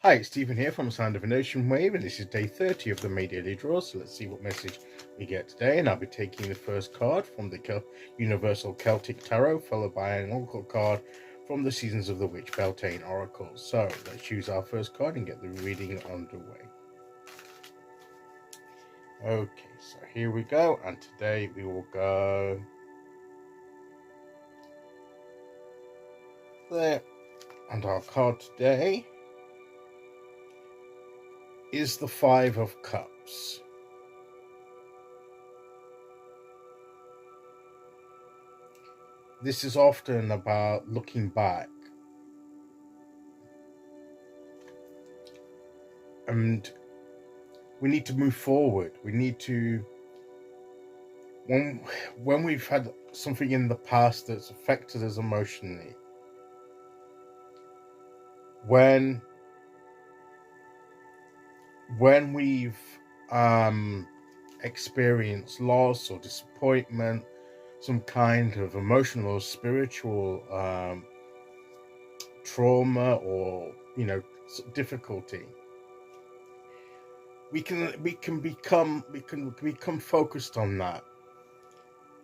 Hi, it's Stephen here from Sound of an Ocean Wave, and this is day 30 of the May Daily Draw. So let's see what message we get today. And I'll be taking the first card from the Universal Celtic Tarot, followed by an oracle card from the Seasons of the Witch Beltane Oracle. So let's choose our first card and get the reading underway. Okay, so here we go, and today we will go there. And our card today is the Five of Cups. This is often about looking back, and we need to move forward. We need to, when we've had something in the past that's affected us emotionally, when we've experienced loss or disappointment, some kind of emotional or spiritual trauma, or difficulty, we can become focused on that,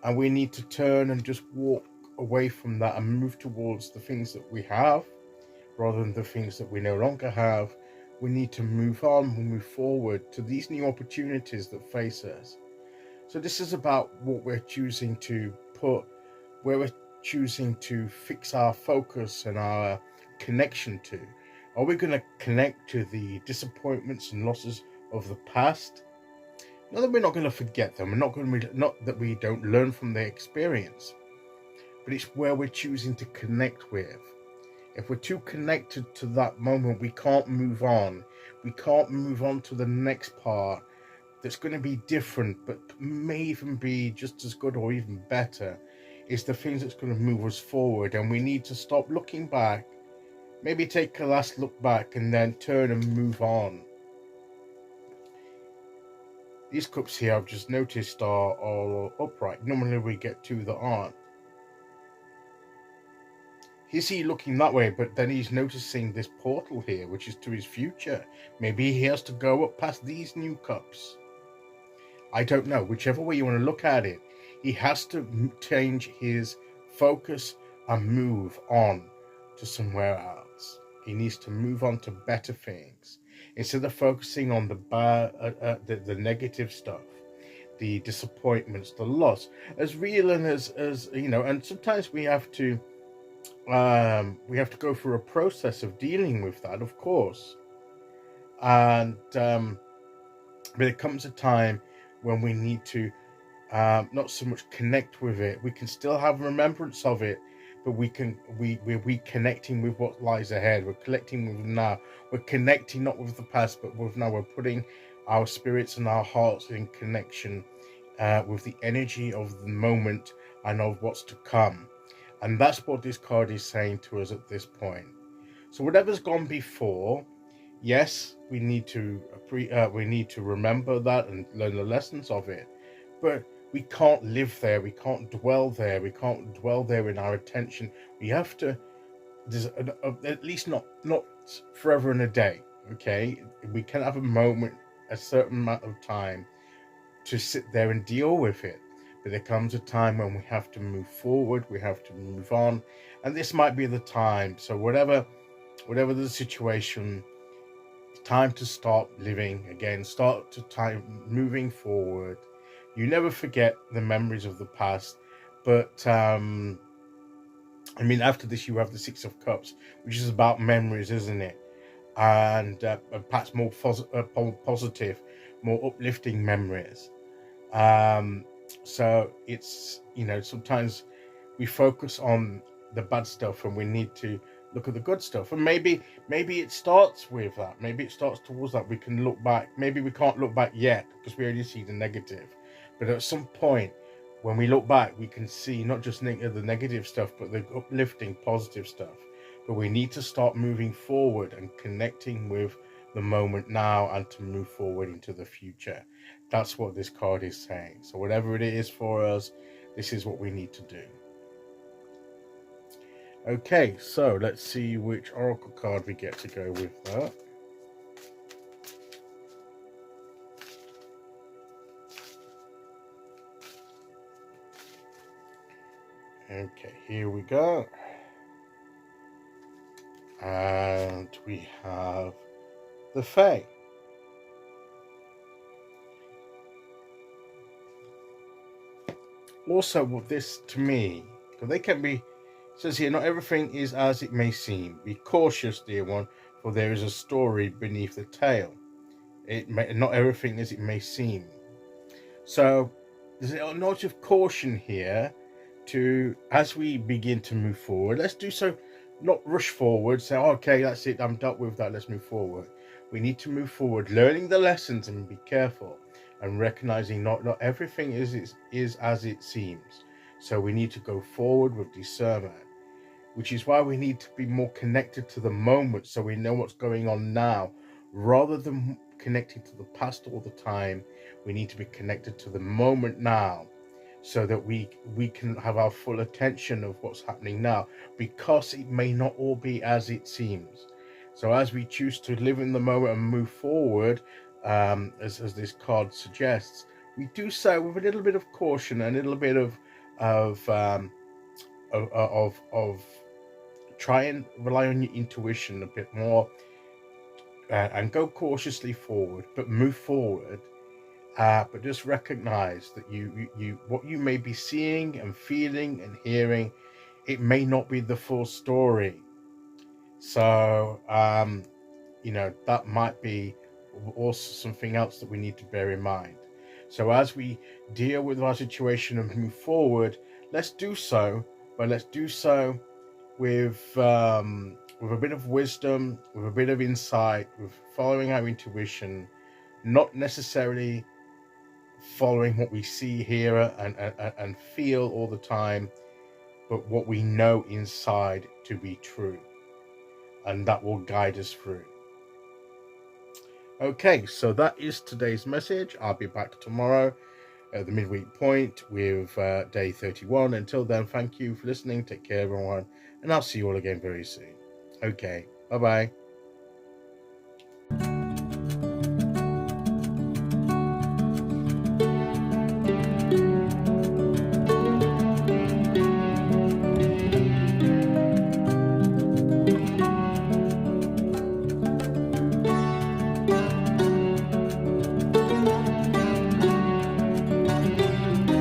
and we need to turn and just walk away from that and move towards the things that we have rather than the things that we no longer have. We need to move on and move forward to these new opportunities that face us. So this is about what we're choosing to put, where we're choosing to fix our focus and our connection to. Are we going to connect to the disappointments and losses of the past? Not that we're not going to forget them, not that we don't learn from their experience, but it's where we're choosing to connect with. If we're too connected to that moment, we can't move on. We can't move on to the next part that's going to be different, but may even be just as good or even better. It's the things that's going to move us forward, and we need to stop looking back, maybe take a last look back, and then turn and move on. These cups here, I've just noticed, are all upright. Normally we get two that aren't. Is he looking that way, but then he's noticing this portal here, which is to his future. Maybe he has to go up past these new cups. I don't know. Whichever way you want to look at it, he has to change his focus and move on to somewhere else. He needs to move on to better things instead of focusing on the negative stuff, the disappointments, the loss. As real and as and sometimes we have to go through a process of dealing with that, of course. And but there comes a time when we need to not so much connect with it. We can still have remembrance of it, but we're reconnecting with what lies ahead. We're connecting with now. We're connecting not with the past, but with now. We're putting our spirits and our hearts in connection with the energy of the moment and of what's to come. And that's what this card is saying to us at this point. So whatever's gone before, yes, we need to remember that and learn the lessons of it. But we can't live there. We can't dwell there. We can't dwell there in our attention. We have to. There's at least not forever and a day. Okay, we can have a moment, a certain amount of time, to sit there and deal with it. But there comes a time when we have to move forward. We have to move on, and this might be the time. So whatever the situation, it's time to start living again. Start to time moving forward. You never forget the memories of the past, but after this you have the Six of Cups, which is about memories, isn't it? And perhaps more positive, more uplifting memories. So it's, sometimes we focus on the bad stuff and we need to look at the good stuff. And maybe it starts with that. Maybe it starts towards that. We can look back. Maybe we can't look back yet because we only see the negative. But at some point, when we look back, we can see not just the negative stuff, but the uplifting, positive stuff. But we need to start moving forward and connecting with the moment now and to move forward into the future. That's what this card is saying. So whatever it is for us, this is what we need to do. Okay, so let's see which oracle card we get to go with that. Okay, here we go. And we have the Fae. Also, with this to me, because they can be, says here, not everything is as it may seem. Be cautious, dear one, for there is a story beneath the tale. Not everything as it may seem. So there's a note of caution here to, as we begin to move forward, let's do so, not rush forward, say, okay, that's it, I'm dealt with that, let's move forward. We need to move forward, learning the lessons and be careful and recognizing not everything is as it seems. So we need to go forward with discernment, which is why we need to be more connected to the moment so we know what's going on now rather than connecting to the past all the time. We need to be connected to the moment now so that we can have our full attention of what's happening now, because it may not all be as it seems. So as we choose to live in the moment and move forward, as this card suggests, we do so with a little bit of caution, a little bit of um, of try and rely on your intuition a bit more, and go cautiously forward, but move forward. But just recognize that you what you may be seeing and feeling and hearing, it may not be the full story. So that might be also something else that we need to bear in mind. So as we deal with our situation and move forward, let's do so, but let's do so with a bit of wisdom, with a bit of insight, with following our intuition, not necessarily following what we see, hear, and feel all the time, but what we know inside to be true, and that will guide us through. Okay, so that is today's message. I'll be back tomorrow at the midweek point with day 31. Until then, thank you for listening. Take care, everyone, and I'll see you all again very soon. Okay, bye bye.